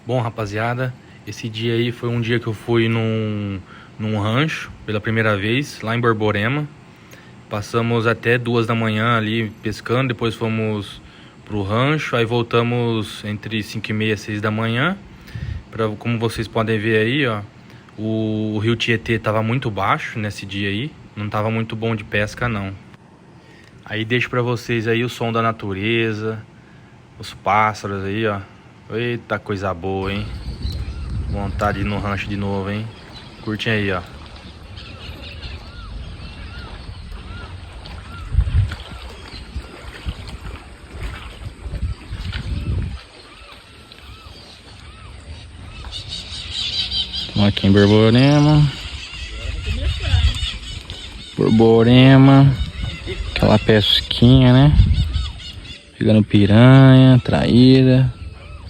Bom, rapaziada, esse dia aí foi um dia que eu fui num rancho pela primeira vez, lá em Borborema. Passamos até 2 da manhã ali pescando, depois fomos pro rancho, aí voltamos entre 5 e meia e 6 da manhã. Como vocês podem ver aí, ó, o rio Tietê tava muito baixo nesse dia aí, não tava muito bom de pesca não. Aí deixo pra vocês aí o som da natureza, os pássaros aí, ó. Eita coisa boa, hein? Vontade de ir no rancho de novo, hein? Curtem aí, ó. Estamos aqui em Borborema. Borborema. Aquela pesquinha, né? Pegando piranha, traíra.